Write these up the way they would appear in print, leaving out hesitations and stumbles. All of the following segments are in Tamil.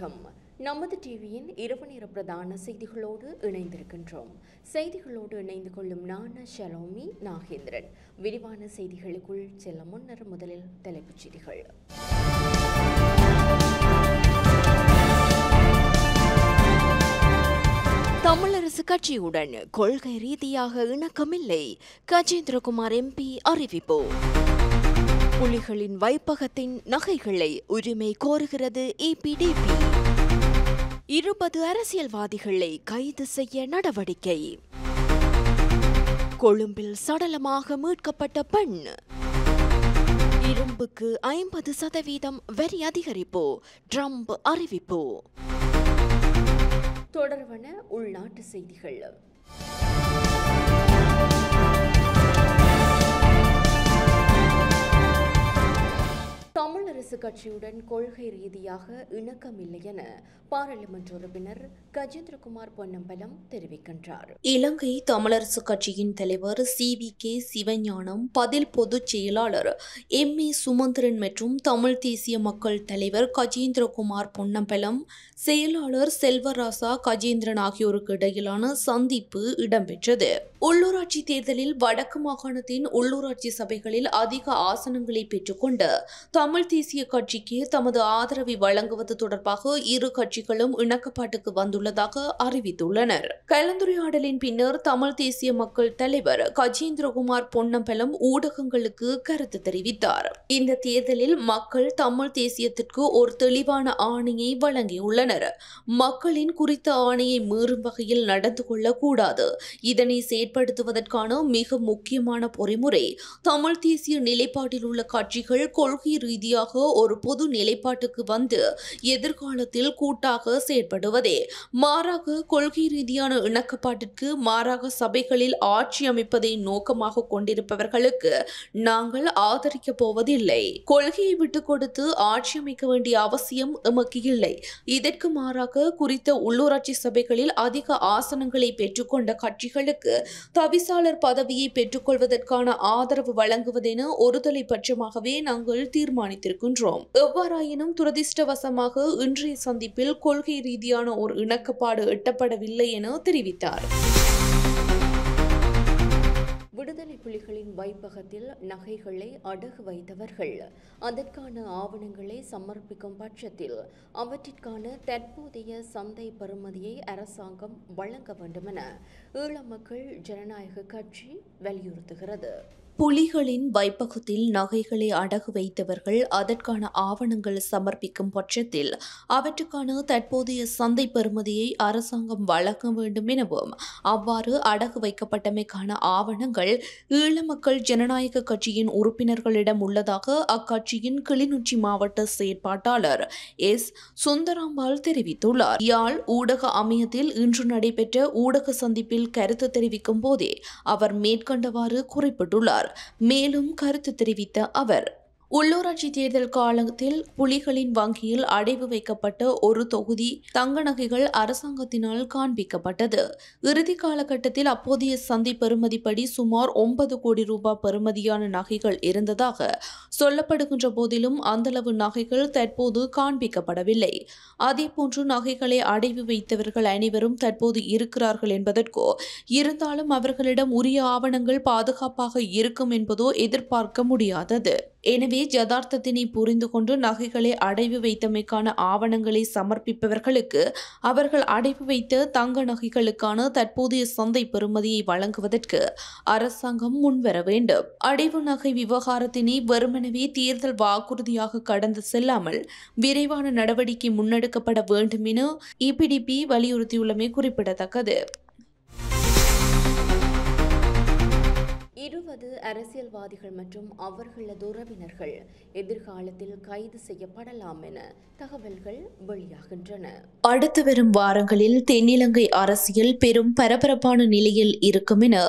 வணக்கம். நமது டிவியின் இரவு நேர பிரதான செய்திகளோடு இணைந்திருக்கின்றோம். செய்திகளோடு இணைந்து கொள்ளும் நான் ஷலோமி நாகேந்திரன். விரிவான செய்திகளுக்குள் செல்ல முன்னர் முதலில் தலைப்புச் செய்திகள். தமிழரசு கட்சியுடன் கொள்கை ரீதியாக இணக்கமில்லை. கஜேந்திரகுமார் எம்பி அறிவிப்பு. புலிகளின் வைப்பகத்தின் நகைகளை உரிமை கோருகிறது EPDP. 20 அரசியல்வாதிகளை கைது செய்ய நடவடிக்கை. கொழும்பில் சடலமாக மீட்கப்பட்ட பெண். இரும்புக்கு 50% வரி அதிகரிப்பு ட்ரம்ப் அறிவிப்பு. தொடர்வன உள்நாட்டு செய்திகள். தமிழரசு கட்சியுடன் கொள்கை ரீதியாக இணக்கமில்லை என பாராளுமன்ற உறுப்பினர் கஜேந்திரகுமார் பொன்னம்பலம் தெரிவிக்கின்றார். இலங்கை தமிழரசு கட்சியின் தலைவர் CVK சிவஞானம், பதில் பொதுச் செயலாளர் MA சுமந்திரன் மற்றும் தமிழ் தேசிய மக்கள் தலைவர் கஜேந்திரகுமார் பொன்னம்பலம், செயலாளர் செல்வராசா கஜேந்திரன் ஆகியோருக்கு இடையிலான சந்திப்பு இடம்பெற்றது. உள்ளூராட்சி தேர்தலில் வடக்கு மாகாணத்தின் உள்ளூராட்சி சபைகளில் அதிக ஆசனங்களை பெற்றுக்கொண்டு தமிழ் தேசிய கட்சிக்கு தமது ஆதரவை வழங்குவது தொடர்பாக இரு கட்சிகளும் இணக்கப்பாட்டுக்கு வந்துள்ளதாக அறிவித்துள்ளனர். கலந்துரையாடலின் பின்னர் தமிழ் தேசிய மக்கள் தலைவர் கஜேந்திரகுமார் பொன்னம்பலம் ஊடகங்களுக்கு கருத்து தெரிவித்தார். இந்த தேர்தலில் மக்கள் தமிழ் தேசியத்திற்கு ஒரு தெளிவான ஆணையை வழங்கியுள்ளனர். மக்களின் குறித்த ஆணையை மீறும் வகையில் நடந்து கொள்ளக்கூடாது. இதனை செயற்படுத்துவதற்கான மிக முக்கியமான பொறிமுறை தமிழ் தேசிய நிலைப்பாட்டில் உள்ள கட்சிகள் கொள்கை ரீதியாக ஒரு பொது நிலைப்பாட்டுக்கு வந்து எதிர்காலத்தில் கூட்டாக செயற்படுவதே. மாறாக கொள்கை ரீதியான இணக்கப்பாட்டிற்கு மாறாக சபைகளில் ஆட்சி அமைப்பதை நோக்கமாக கொண்டிருப்பவர்களுக்கு நாங்கள் ஆதரிக்கப் போவதில்லை. கொள்கையை விட்டுக் கொடுத்து ஆட்சி அமைக்க வேண்டிய அவசியம் எமக்கு இல்லை. இதற்கு மாறாக குறித்த உள்ளூராட்சி சபைகளில் அதிக ஆசனங்களை பெற்றுக்கொண்ட கட்சிகளுக்கு தவிசாளர் பதவியை பெற்றுக்கொள்வதற்கான ஆதரவு வழங்குவதென ஒருதலை பட்சமாகவே நாங்கள் தீர்மானித்திருக்கின்றோம். எவ்வாறாயினும் துரதிர்ஷ்டவசமாக இன்றைய சந்திப்பில் கொள்கை ரீதியான ஒரு இணக்கப்பாடு எட்டப்படவில்லை என தெரிவித்தார். விடுதலை புலிகளின் வைப்பகத்தில் நகைகளை அடகு வைத்தவர்கள் அதற்கான ஆவணங்களை சமர்ப்பிக்கும் பட்சத்தில் அவற்றிற்கான தற்போதைய சந்தை பெறுமதியை அரசாங்கம் வழங்க வேண்டுமென ஈழ மக்கள் ஜனநாயக கட்சி வலியுறுத்துகிறது. புலிகளின் வைப்பகத்தில் நகைகளை அடகு வைத்தவர்கள் அதற்கான ஆவணங்கள் சமர்ப்பிக்கும் பட்சத்தில் அவற்றுக்கான தற்போதைய சந்தை பெறுமதியை அரசாங்கம் வழங்க வேண்டும் எனவும், அவ்வாறு அடகு வைக்கப்பட்டமைக்கான ஆவணங்கள் ஈழ மக்கள் ஜனநாயக கட்சியின் உறுப்பினர்களிடம் உள்ளதாக அக்கட்சியின் கிளிநொச்சி மாவட்ட செயற்பாட்டாளர் S. சுந்தராம்பாள் தெரிவித்துள்ளார். யாழ் ஊடக அமையத்தில் இன்று நடைபெற்ற ஊடக சந்திப்பில் கருத்து தெரிவிக்கும் போதே அவர் மேற்கண்டவாறு குறிப்பிட்டுள்ளார். மேலும் கருத்து தெரிவித்த அவர், உள்ளூராட்சி தேர்தல் காலத்தில் புலிகளின் வங்கியில் அடைவு வைக்கப்பட்ட ஒரு தொகுதி தங்க நகைகள் அரசாங்கத்தினால் காண்பிக்கப்பட்டது. இறுதி காலகட்டத்தில் அப்போதைய சந்தை பெறுமதிப்படி சுமார் 9 கோடி ரூபாய் பெறுமதியான நகைகள் இருந்ததாக சொல்லப்படுகின்ற போதிலும் அந்தளவு நகைகள் தற்போது காண்பிக்கப்படவில்லை. அதேபோன்று நகைகளை அடைவு வைத்தவர்கள் அனைவரும் தற்போது இருக்கிறார்கள் என்பதற்கோ, இருந்தாலும் அவர்களிடம் உரிய ஆவணங்கள் பாதுகாப்பாக இருக்கும் என்பதோ எதிர்பார்க்க முடியாதது. எனவே யதார்த்தத்தினை புரிந்து கொண்டு நகைகளை அடைவு வைத்தமைக்கான ஆவணங்களை சமர்ப்பிப்பவர்களுக்கு அவர்கள் அடைவு வைத்த தங்க நகைகளுக்கான தற்போதைய சந்தை பெறுமதியை வழங்குவதற்கு அரசாங்கம் முன்வர வேண்டும். அடைவு நகை விவகாரத்தினை வெறுமனவே தேர்தல் வாக்குறுதியாக கடந்து செல்லாமல் விரைவான நடவடிக்கை முன்னெடுக்கப்பட வேண்டும் என EPDP வலியுறுத்தியுள்ளமை குறிப்பிடத்தக்கது. 20 அரசியல்வாதிகள் மற்றும் அவர்களது உறவினர்கள் எதிர்காலத்தில் கைது செய்யப்படலாம் என தகவல்கள் வெளியாகின்றன. அடுத்து வரும் வாரங்களில் தென்னிலங்கை அரசியல் பெரும் பரபரப்பான நிலையில் இருக்கும் என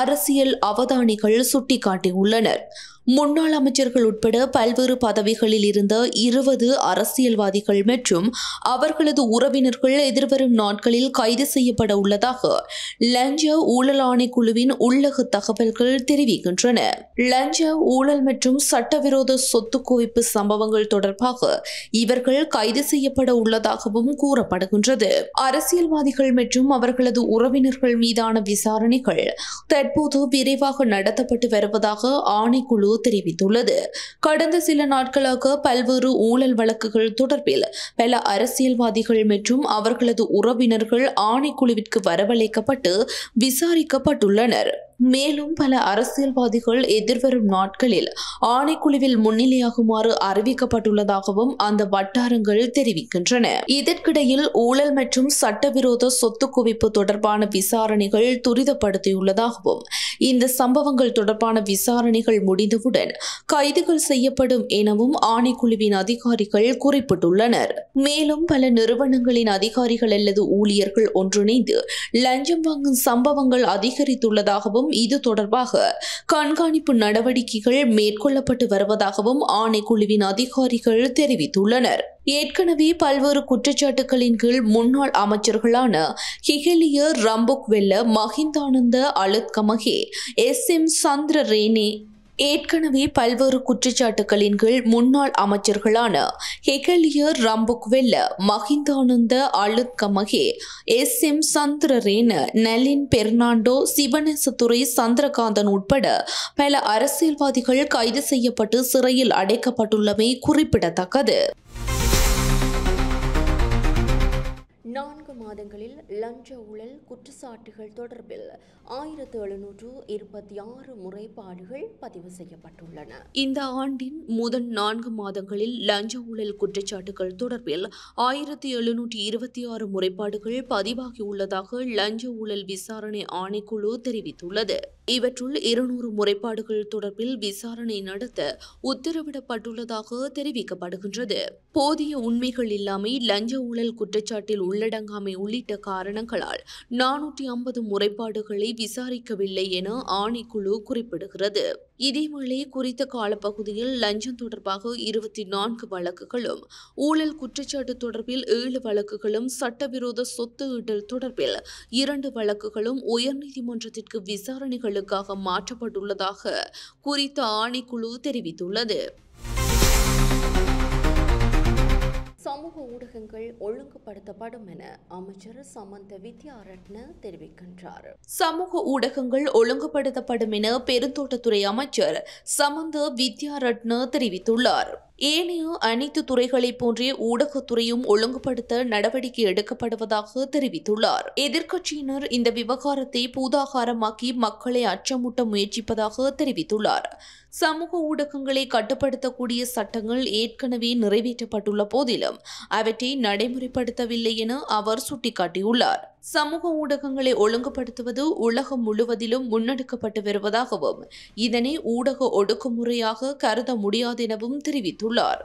அரசியல் அவதானிகள் சுட்டிக்காட்டியுள்ளனர். முன்னாள் அமைச்சர்கள் உட்பட பல்வேறு பதவிகளில் இருந்த 20 அரசியல்வாதிகள் மற்றும் அவர்களது உறவினர்கள் எதிர்வரும் நாட்களில் கைது செய்யப்பட உள்ளதாக லஞ்ச ஊழல் ஆணைக்குழுவின் உள்ளக தகவல்கள் தெரிவிக்கின்றன. லஞ்ச ஊழல் மற்றும் சட்டவிரோத சொத்து குவிப்பு சம்பவங்கள் தொடர்பாக இவர்கள் கைது செய்யப்பட உள்ளதாகவும் கூறப்படுகின்றது. அரசியல்வாதிகள் மற்றும் அவர்களது உறவினர்கள் மீதான விசாரணைகள் தற்போது விரைவாக நடத்தப்பட்டு வருவதாக ஆணைக்குழு தெரிவித்துள்ளது. கடந்த சில நாட்களாக பல்வேறு ஊழல் வழக்குகள் தொடர்பில் பல அரசியல்வாதிகள் மற்றும் அவர்களது உறவினர்கள் ஆணைக்குழுவிற்கு வரவழைக்கப்பட்டு விசாரிக்கப்பட்டுள்ளனர். மேலும் பல அரசியல்வாதிகள் எதிர்வரும் நாட்களில் ஆணைக்குழுவில் முன்னிலையாகுமாறு அறிவிக்கப்பட்டுள்ளதாகவும் அந்த வட்டாரங்கள் தெரிவிக்கின்றன. இதற்கிடையில் ஊழல் மற்றும் சட்டவிரோத சொத்து குவிப்பு தொடர்பான விசாரணைகள் துரிதப்படுத்தியுள்ளதாகவும் இந்த சம்பவங்கள் தொடர்பான விசாரணைகள் முடிந்தவுடன் கைதுகள் செய்யப்படும் எனவும் ஆணைக்குழுவின் அதிகாரிகள் குறிப்பிட்டுள்ளனர். மேலும் பல நிறுவனங்களின் அதிகாரிகள் அல்லது ஊழியர்கள் ஒன்றிணைந்து லஞ்சம் வாங்கும் சம்பவங்கள் அதிகரித்துள்ளதாகவும் இது தொடர்பாக கண்காணிப்பு நடவடிக்கைகள் மேற்கொள்ளப்பட்டு வருவதாகவும் ஆணைக்குழுவின் அதிகாரிகள் தெரிவித்துள்ளனர். ஏற்கனவே பல்வேறு குற்றச்சாட்டுகளின் கீழ் முன்னாள் அமைச்சர்களான ஹிகலிய ரம்புக்வெல்ல, மஹிந்தானந்த அழுத்கமகே, SM சந்திரரேனே ஏற்கனவே பல்வேறு குற்றச்சாட்டுகளின் கீழ் முன்னாள் அமைச்சர்களான ஹெகலிய ரம்புக்வெல்ல, மஹிந்தானந்த அழுத்கமகே, SM சந்திரரேன, நலின் பெர்னாண்டோ, சிவனேசதுரை சந்திரகாந்தன் உட்பட பல அரசியல்வாதிகள் கைது செய்யப்பட்டு சிறையில் அடைக்கப்பட்டுள்ளமை குறிப்பிடத்தக்கது. 4 மாதங்களில் லஞ்ச ஊழல் குற்றச்சாட்டுகள் தொடர்பில் 1726 முறைப்பாடுகள் பதிவு செய்யப்பட்டுள்ளன. இந்த ஆண்டின் முதல் 4 மாதங்களில் லஞ்ச ஊழல் குற்றச்சாட்டுகள் தொடர்பில் 1726 முறைப்பாடுகள் பதிவாகியுள்ளதாக லஞ்ச ஊழல் விசாரணை ஆணைக்குழு தெரிவித்துள்ளது. இவற்றுள் 200 முறைப்பாடுகள் தொடர்பில் விசாரணை நடத்த உத்தரவிடப்பட்டுள்ளதாக தெரிவிக்கப்படுகின்றது. போதிய உண்மைகள் இல்லாமை, லஞ்ச ஊழல் குற்றச்சாட்டில் உள்ளடங்காமை உள்ளிட்ட காரணங்களால் 450 முறைப்பாடுகளை விசாரிக்கவில்லை என ஆணைக்குழு குறிப்பிடுகிறது. இதேவேளை குறித்த காலப்பகுதியில் லஞ்சம் தொடர்பாக 24 வழக்குகளும், ஊழல் குற்றச்சாட்டு தொடர்பில் 7 வழக்குகளும், சட்டவிரோத சொத்து ஈட்டல் தொடர்பில் 2 வழக்குகளும் உயர்நீதிமன்றத்திற்கு விசாரணைகளுக்காக மாற்றப்பட்டுள்ளதாக குறித்த ஆணைக்குழு தெரிவித்துள்ளது. சமூக ஊடகங்கள் ஒழுங்குபடுத்தப்படும் என அமைச்சர் சமந்த வித்யாரட்ன தெரிவிக்கின்றார். சமூக ஊடகங்கள் ஒழுங்குபடுத்தப்படும் என பெருந்தோட்டத்துறை அமைச்சர் சமந்த வித்யாரட்ன தெரிவித்துள்ளார். ஏனைய அனைத்து துறைகளை போன்றே ஊடகத்துறையும் ஒழுங்குபடுத்த நடவடிக்கை எடுக்கப்படுவதாக தெரிவித்துள்ளார். எதிர்க்கட்சியினர் இந்த விவகாரத்தை பூதாகாரமாக்கி மக்களை அச்சமூட்ட முயற்சிப்பதாக தெரிவித்துள்ளார். சமூக ஊடகங்களை கட்டுப்படுத்தக்கூடிய சட்டங்கள் ஏற்கனவே நிறைவேற்றப்பட்டுள்ள போதிலும் அவற்றை நடைமுறைப்படுத்தவில்லை என அவர் சுட்டிக்காட்டியுள்ளார். சமூக ஊடகங்களை ஒழுங்குபடுத்துவது உலகம் முழுவதிலும் முன்னெடுக்கப்பட்டு வருவதாகவும் இதனை ஊடக ஒடுக்குமுறையாக கருத முடியாதெனவும் தெரிவித்துள்ளார்.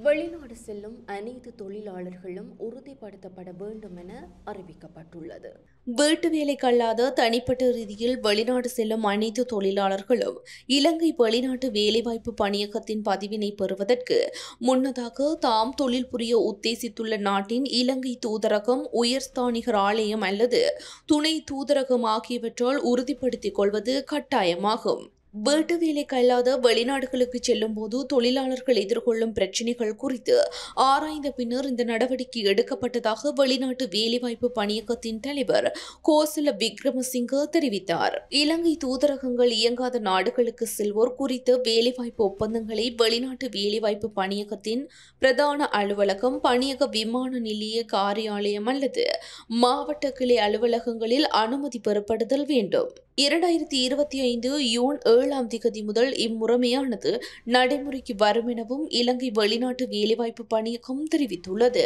வெளிநாடு செல்லும் அனைத்து தொழிலாளர்களும் உறுதிப்படுத்தப்பட வேண்டும் என அறிவிக்கப்பட்டுள்ளது. வீட்டு வேலைக்கல்லாத தனிப்பட்ட ரீதியில் வெளிநாடு செல்லும் அனைத்து தொழிலாளர்களும் இலங்கை வெளிநாட்டு வேலைவாய்ப்பு பணியகத்தின் பதிவினை பெறுவதற்கு முன்னதாக தாம் தொழில் புரிய உத்தேசித்துள்ள நாட்டின் இலங்கை தூதரகம், உயர்ஸ்தானிகர் ஆலயம் அல்லது துணை தூதரகம் ஆகியவற்றால் உறுதிப்படுத்திக் கொள்வது கட்டாயமாகும். வீட்டு வேலைக்கல்லாத வெளிநாடுகளுக்கு செல்லும் போது தொழிலாளர்கள் எதிர்கொள்ளும் பிரச்சினைகள் குறித்து ஆராய்ந்த பின்னர் இந்த நடவடிக்கை எடுக்கப்பட்டதாக வெளிநாட்டு வேலைவாய்ப்பு பணியகத்தின் தலைவர் கோசல விக்ரமசிங்க தெரிவித்தார். இலங்கை தூதரகங்கள் இயங்காத நாடுகளுக்கு செல்வோர் குறித்த வேலைவாய்ப்பு ஒப்பந்தங்களை வெளிநாட்டு வேலைவாய்ப்பு பணியகத்தின் பிரதான அலுவலகம், பணியக விமான நிலைய காரியாலயம் அல்லது மாவட்ட கிளை அலுவலகங்களில் அனுமதி பெறப்படுதல் வேண்டும். 2025 ஜூன் 7ஆம் தேதி முதல் இம்முறைமையானது நடைமுறைக்கு வரும் எனவும் இலங்கை வெளிநாட்டு வேலைவாய்ப்பு பணியகம் தெரிவித்துள்ளது.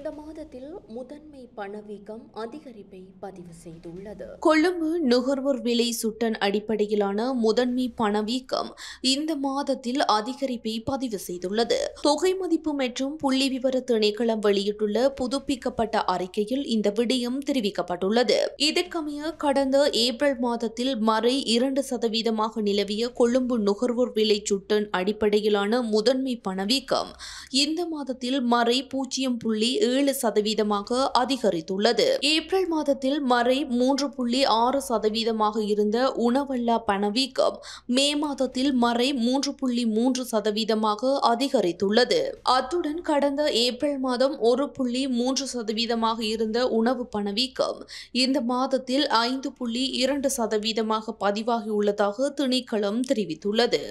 இந்த மாதத்தில் முதன்மை பணவீக்கம் அதிகரிப்பை பதிவு செய்துள்ளது. கொழும்பு நுகர்வோர் விலை சுட்டன் அடிப்படையிலான முதன்மை பணவீக்கம் இந்த மாதத்தில் அதிகரிப்பை பதிவு செய்துள்ளது. தொகை மதிப்பு மற்றும் புள்ளி விவர திணைக்களம் வெளியிட்டுள்ள புதுப்பிக்கப்பட்ட அறிக்கையில் இந்த விடயம் தெரிவிக்கப்பட்டுள்ளது. இதற்கமைய கடந்த ஏப்ரல் மாதத்தில் மறை 2% நிலவிய கொழும்பு நுகர்வோர் விலை சுட்டன் அடிப்படையிலான முதன்மை பணவீக்கம் இந்த மாதத்தில் மறை 0.7% அதிகரித்துள்ளது. ஏப்ரல் மாதத்தில் மறை 3.6% இருந்த உணவல்லா பணவீக்கம் மே மாதத்தில் மறை 3.3% அதிகரித்துள்ளது. அத்துடன் கடந்த ஏப்ரல் மாதம் 1.3% இருந்த உணவு பணவீக்கம் இந்த மாதத்தில் 5.2% பதிவாகியுள்ளதாக திணைக்களம் தெரிவித்துள்ளது.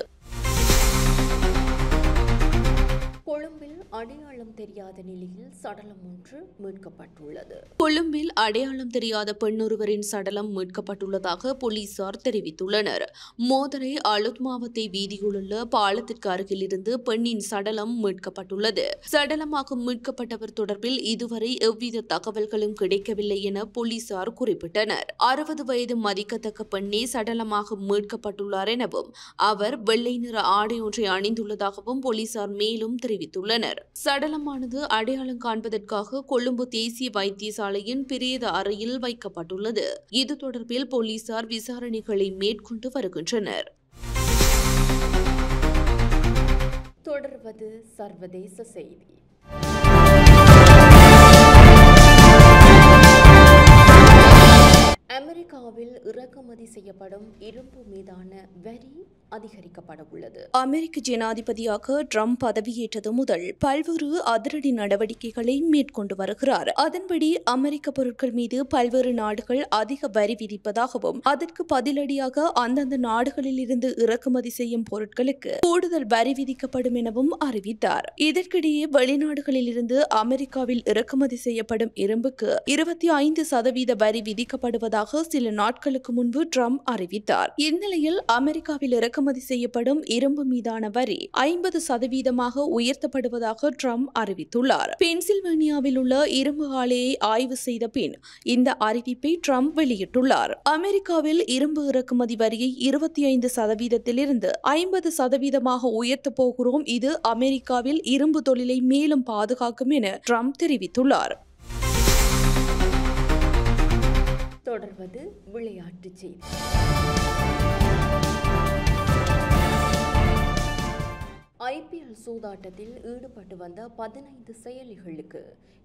கொழும்பில் அடையாளம் தெரியாத நிலையில் சடலம் ஒன்று மீட்கப்பட்டுள்ளது. கொழும்பில் அடையாளம் தெரியாத பெண்ணொருவரின் சடலம் மீட்கப்பட்டுள்ளதாக போலீசார் தெரிவித்துள்ளனர். மோதரை அலுத்மாவத்தை வீதியிலுள்ள பாலத்திற்கு அருகில் இருந்து பெண்ணின் சடலம் மீட்கப்பட்டுள்ளது. சடலமாக மீட்கப்பட்டவர் தொடர்பில் இதுவரை எவ்வித தகவல்களும் கிடைக்கவில்லை என போலீசார் குறிப்பிட்டனர். 60 வயது மதிக்கத்தக்க பெண்ணே சடலமாக மீட்கப்பட்டுள்ளார் எனவும் அவர் வெள்ளை நிற ஆடை ஒன்றை அணிந்துள்ளதாகவும் போலீசார் மேலும் தெரிவித்துள்ளனர். சடலமானது அடையாளம் காண்பதற்காக கொழும்பு தேசிய வைத்தியசாலையின் பிரேத அறையில் வைக்கப்பட்டுள்ளது. இது தொடர்பில் போலீசார் விசாரணைகளை மேற்கொண்டு வருகின்றனர். தொடர்வது சர்வதேச செய்தி. அமெரிக்காவில் இறக்குமதி செய்யப்படும் இரும்பு மீதான வரி அதிகரிக்கப்பட உள்ளது. அமெரிக்க ஜனாதிபதியாக ட்ரம்ப் பதவியேற்றது முதல் பல்வேறு அதிரடி நடவடிக்கைகளை மேற்கொண்டு வருகிறார். அதன்படி அமெரிக்க பொருட்கள் மீது பல்வேறு நாடுகள் அதிக வரி விதிப்பதாகவும் அதற்கு பதிலடியாக அந்தந்த நாடுகளில் இருந்து இறக்குமதி செய்யும் பொருட்களுக்கு கூடுதல் வரி விதிக்கப்படும் எனவும் அறிவித்தார். இதற்கிடையே வெளிநாடுகளில் இருந்து அமெரிக்காவில் இறக்குமதி செய்யப்படும் இரும்புக்கு 25% வரி விதிக்கப்படுவதாக சில நாட்களுக்கு முன்பு ட்ரம்ப் அறிவித்தார். இந்நிலையில் அமெரிக்காவில் இறக்குமதி செய்யப்படும் இரும்பு மீதான வரி 50% உயர்த்தப்படுவதாக ட்ரம்ப் அறிவித்துள்ளார். பென்சில்வேனியாவில் உள்ள இரும்பு ஆலையை ஆய்வு செய்த பின் இந்த அறிவிப்பை ட்ரம்ப் வெளியிட்டுள்ளார். அமெரிக்காவில் இரும்பு இறக்குமதி வரியை 25%இலிருந்து 50% உயர்த்தப் போகிறோம். இது அமெரிக்காவில் இரும்பு தொழிலை மேலும் பாதுகாக்கும் என ட்ரம்ப் தெரிவித்துள்ளார். தொடர்வது விளையாட்டுச் செய்தி. ஐபிஎல் சூதாட்டத்தில் ஈடுபட்டு வந்த 15 செயலிகளுக்கு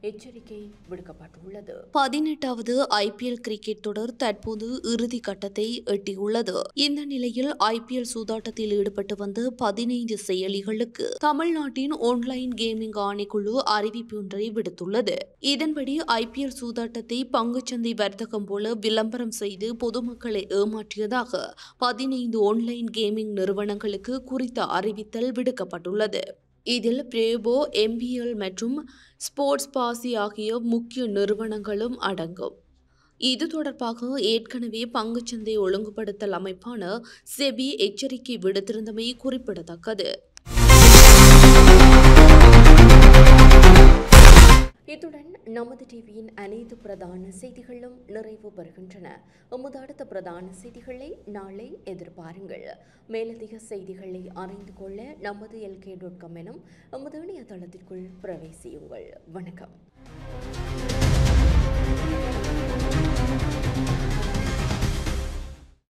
எச்சரிக்கை விடுக்கப்பட்டுள்ளது. 18வது ஐபிஎல் கிரிக்கெட் தொடர் தற்போது இறுதி கட்டத்தை எட்டியுள்ளது. இந்த நிலையில் ஐபிஎல் சூதாட்டத்தில் ஈடுபட்டு வந்த 15 செயலிகளுக்கு தமிழ்நாட்டின் ஆன்லைன் கேமிங் ஆணைக்குழு அறிவிப்பு ஒன்றை விடுத்துள்ளது. இதன்படி ஐபிஎல் சூதாட்டத்தை பங்குச்சந்தை வர்த்தகம் போல விளம்பரம் செய்து பொதுமக்களை ஏமாற்றியதாக 15 ஆன்லைன் கேமிங் நிறுவனங்களுக்கு குறித்த அறிவித்தல் விடுக்கப்பட்டுள்ளது. இதில் பிரேபோ, எம்பிஎல் மற்றும் ஸ்போர்ட்ஸ் பாசி ஆகிய முக்கிய நிறுவனங்களும் அடங்கும். இது தொடர்பாக ஏற்கனவே பங்குச்சந்தை ஒழுங்குபடுத்தல் அமைப்பான செபி எச்சரிக்கை விடுத்திருந்தமை குறிப்பிடத்தக்கது. இத்துடன் நமது டிவியின் அனைத்து பிரதான செய்திகளும் நிறைவு பெறுகின்றன. எமது அடுத்த பிரதான செய்திகளை நாளை எதிர்பாருங்கள். மேலதிக செய்திகளை அறிந்து கொள்ள நமது LK.com எனும் எமது இணையதளத்திற்குள் பிரவேசியுங்கள். வணக்கம்.